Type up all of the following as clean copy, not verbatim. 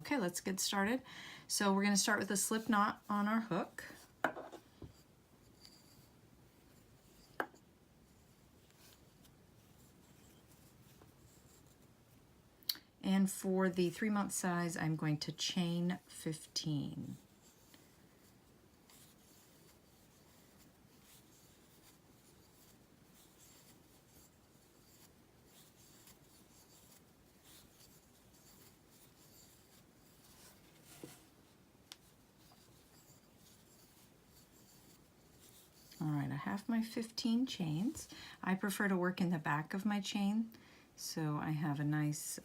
Okay, let's get started. So we're going to start with a slip knot on our hook. And for the 3-month size, I'm going to chain 15. All right, I have my 15 chains. I prefer to work in the back of my chain, so I have a nice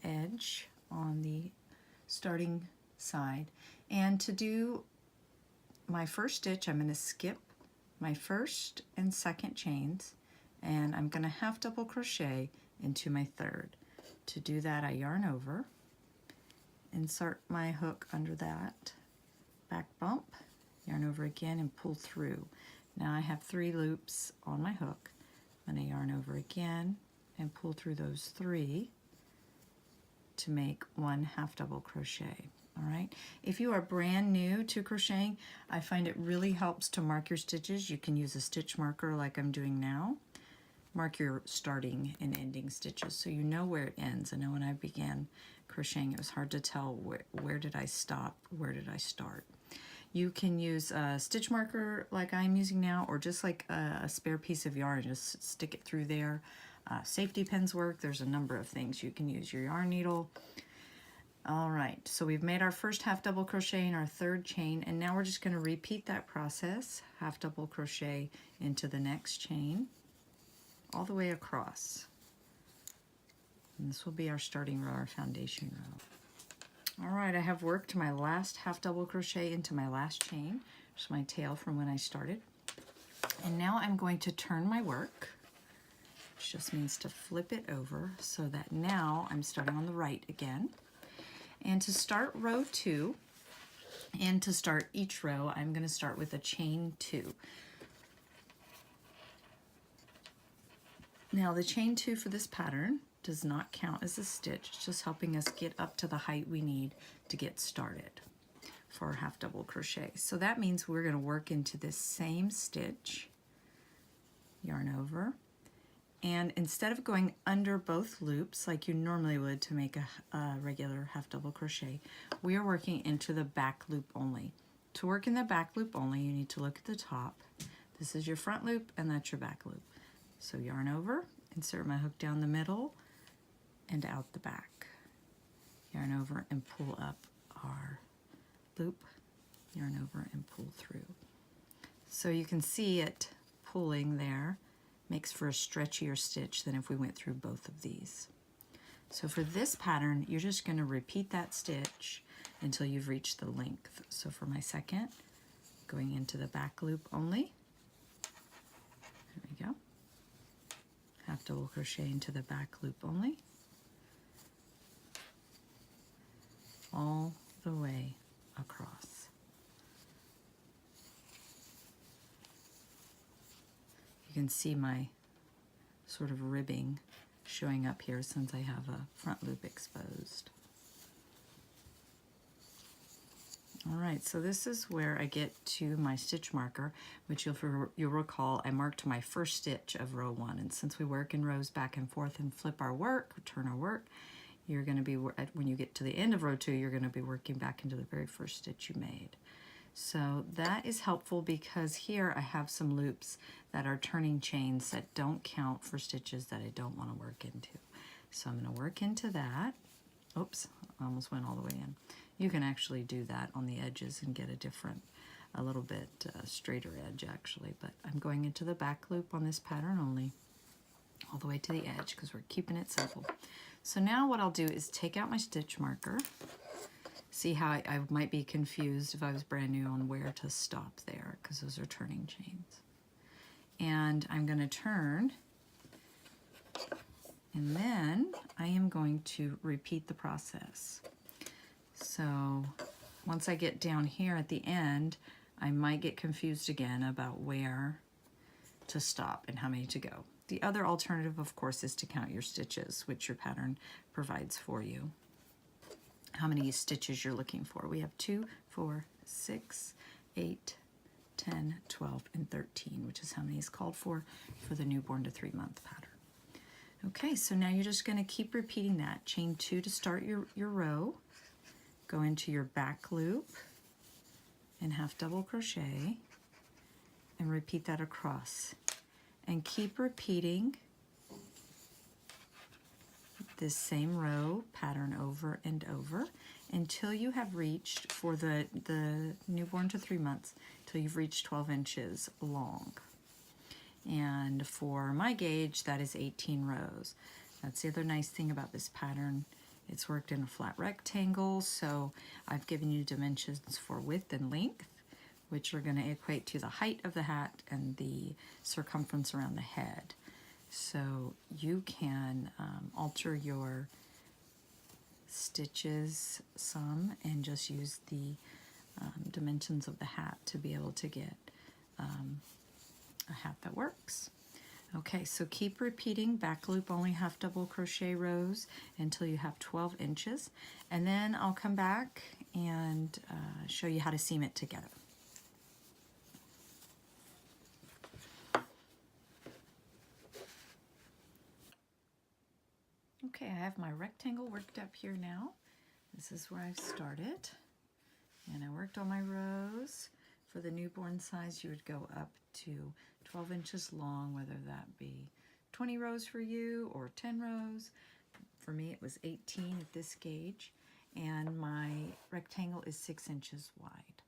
edge on the starting side. And to do my first stitch, I'm going to skip my first and second chains, and I'm going to half double crochet into my third. To do that, I yarn over, insert my hook under that back bump, yarn over again, and pull through. Now I have 3 loops on my hook. I'm going to yarn over again and pull through those 3 to make 1 half double crochet. All right. If you are brand new to crocheting, I find it really helps to mark your stitches. You can use a stitch marker like I'm doing now. Mark your starting and ending stitches so you know where it ends. I know when I began crocheting, it was hard to tell where did I stop, where did I start. You can use a stitch marker like I'm using now, or just like a spare piece of yarn, just stick it through there. Safety pins work. There's a number of things. You can use your yarn needle. All right, so we've made our first half double crochet in our third chain, and now we're just going to repeat that process, half double crochet into the next chain, all the way across. And this will be our starting row, our foundation row. All right, I have worked my last half double crochet into my last chain, which is my tail from when I started. And now I'm going to turn my work, which just means to flip it over so that now I'm starting on the right again. And to start row 2, and to start each row, I'm going to start with a chain 2. Now the chain 2 for this pattern does not count as a stitch. It's just helping us get up to the height we need to get started for our half double crochet. So that means we're going to work into this same stitch, yarn over, and instead of going under both loops like you normally would to make a regular half double crochet, we are working into the back loop only. To work in the back loop only, you need to look at the top. This is your front loop and that's your back loop. So yarn over, insert my hook down the middle and out the back. Yarn over and pull up our loop, yarn over and pull through. So you can see it pulling there makes for a stretchier stitch than if we went through both of these. So for this pattern, you're just going to repeat that stitch until you've reached the length. So for my second, going into the back loop only, there we go, half double crochet into the back loop only, all the way across. You can see my sort of ribbing showing up here since I have a front loop exposed. All right, so this is where I get to my stitch marker, which you'll recall I marked my first stitch of row 1. And since we work in rows back and forth and flip our work, turn our work, you're going to be, when you get to the end of row 2, you're going to be working back into the very first stitch you made. So that is helpful because here I have some loops that are turning chains that don't count for stitches that I don't want to work into. So I'm going to work into that. Oops, I almost went all the way in. You can actually do that on the edges and get a little bit straighter edge actually, but I'm going into the back loop on this pattern only, all the way to the edge because we're keeping it simple. So now what I'll do is take out my stitch marker. See how I might be confused if I was brand new on where to stop there because those are turning chains. And I'm going to turn, and then I am going to repeat the process. So once I get down here at the end, I might get confused again about where to stop and how many to go. The other alternative, of course, is to count your stitches, which your pattern provides for you. how many stitches you're looking for. We have 2, 4, 6, 8, 10, 12, and 13, which is how many is called for the newborn to 3-month pattern. Okay, so now you're just going to keep repeating that. Chain 2 to start your row, go into your back loop and half double crochet, and repeat that across. And keep repeating this same row pattern over and over until you have reached, for the newborn to 3 months, till you've reached 12 inches long. And for my gauge, that is 18 rows. That's the other nice thing about this pattern. It's worked in a flat rectangle, so I've given you dimensions for width and length, which are going to equate to the height of the hat and the circumference around the head. So you can alter your stitches some and just use the dimensions of the hat to be able to get a hat that works. Okay, so keep repeating back loop only half double crochet rows until you have 12 inches, and then I'll come back and show you how to seam it together. Okay, I have my rectangle worked up here now. This is where I've started, and I worked all my rows. For the newborn size, you would go up to 12 inches long, whether that be 20 rows for you or 10 rows. For me, it was 18 at this gauge, and my rectangle is 6 inches wide.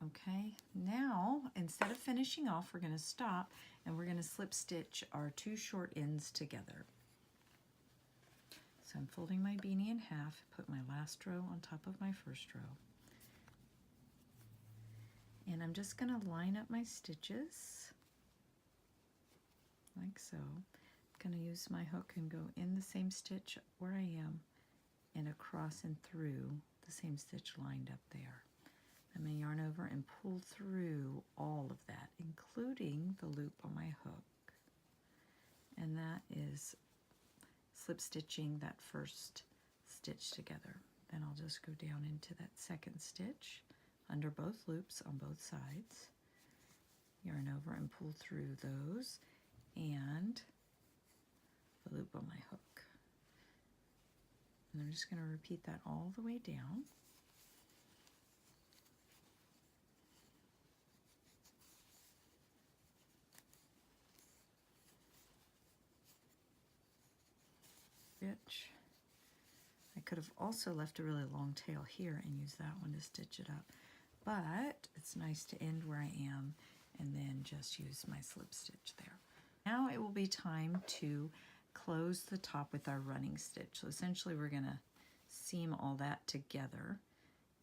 Okay, now instead of finishing off, we're going to stop and we're going to slip stitch our 2 short ends together. So I'm folding my beanie in half, put my last row on top of my first row. And I'm just going to line up my stitches like so. I'm going to use my hook and go in the same stitch where I am and across and through the same stitch lined up there. I'm going to yarn over and pull through all of that, including the loop on my hook. And that is slip stitching that first stitch together. Then I'll just go down into that second stitch under both loops on both sides, yarn over and pull through those, and the loop on my hook. And I'm just going to repeat that all the way down. I could have also left a really long tail here and used that one to stitch it up, but it's nice to end where I am and then just use my slip stitch there. Now it will be time to close the top with our running stitch. So essentially we're going to seam all that together.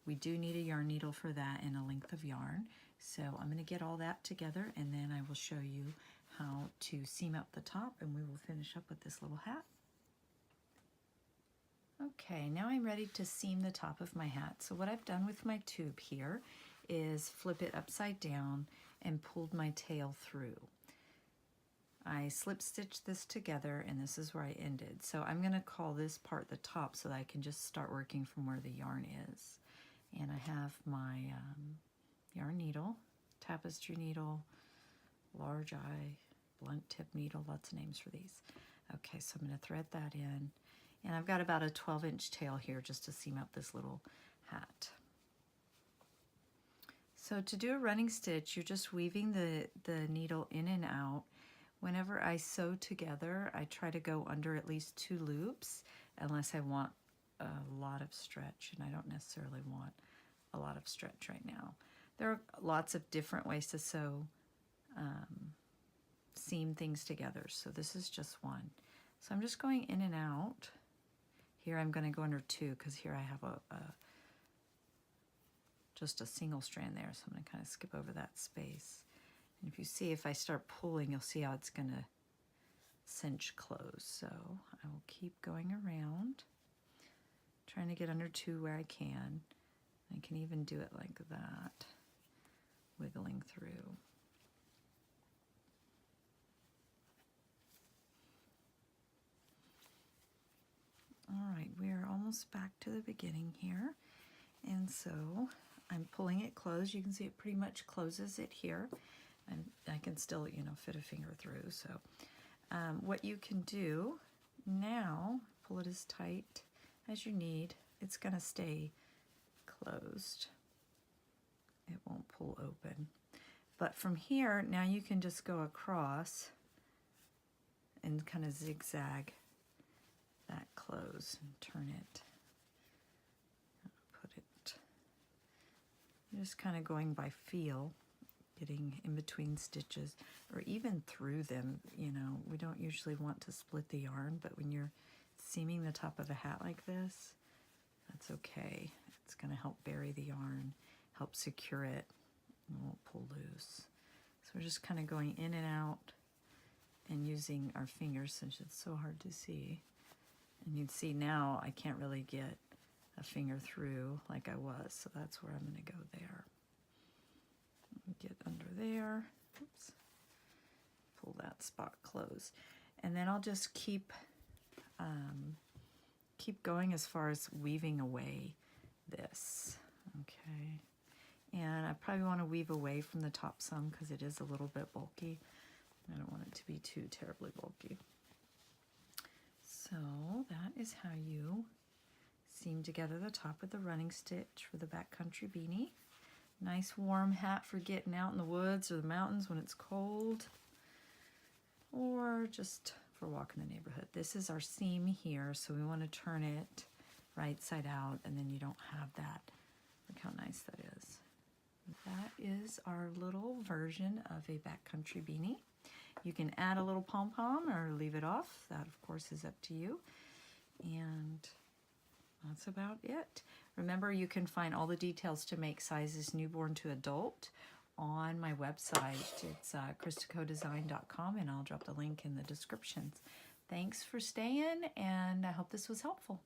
We do need a yarn needle for that and a length of yarn. So I'm going to get all that together and then I will show you how to seam up the top, and we will finish up with this little hat. Okay, now I'm ready to seam the top of my hat. So what I've done with my tube here is flip it upside down and pulled my tail through. I slip stitched this together and this is where I ended. So I'm going to call this part the top so that I can just start working from where the yarn is. And I have my yarn needle, tapestry needle, large eye, blunt tip needle, lots of names for these. Okay, so I'm going to thread that in. And I've got about a 12-inch tail here just to seam up this little hat. So to do a running stitch, you're just weaving the needle in and out. Whenever I sew together, I try to go under at least 2 loops, unless I want a lot of stretch, and I don't necessarily want a lot of stretch right now. There are lots of different ways to sew, seam things together, so this is just one. So I'm just going in and out. Here I'm going to go under 2 because here I have just a single strand there, so I'm going to kind of skip over that space. And if you see, if I start pulling, you'll see how it's going to cinch close. So I will keep going around, trying to get under 2 where I can. I can even do it like that, wiggling through. All right, right, we are almost back to the beginning here. And so I'm pulling it closed. You can see it pretty much closes it here. And I can still, you know, fit a finger through. So what you can do now, pull it as tight as you need. It's going to stay closed. It won't pull open. But from here, now you can just go across and kind of zigzag that close and turn it. Put it. You're just kind of going by feel, getting in between stitches or even through them. You know, we don't usually want to split the yarn, but when you're seaming the top of a hat like this, that's okay. It's going to help bury the yarn, help secure it, and won't pull loose. So we're just kind of going in and out and using our fingers since it's so hard to see. And you'd see now I can't really get a finger through like I was, so that's where I'm going to go there. Get under there. Oops. Pull that spot closed. And then I'll just keep going as far as weaving away this. Okay. And I probably want to weave away from the top some because it is a little bit bulky. I don't want it to be too terribly bulky. So that is how you seam together the top with the running stitch for the Backcountry Beanie. Nice warm hat for getting out in the woods or the mountains when it's cold, or just for walking the neighborhood. This is our seam here, so we want to turn it right side out, and then you don't have that. Look how nice that is. That is our little version of a Backcountry Beanie. You can add a little pom-pom or leave it off. That, of course, is up to you. And that's about it. Remember, you can find all the details to make sizes newborn to adult on my website. It's christacodesign.com, and I'll drop the link in the descriptions. Thanks for staying, and I hope this was helpful.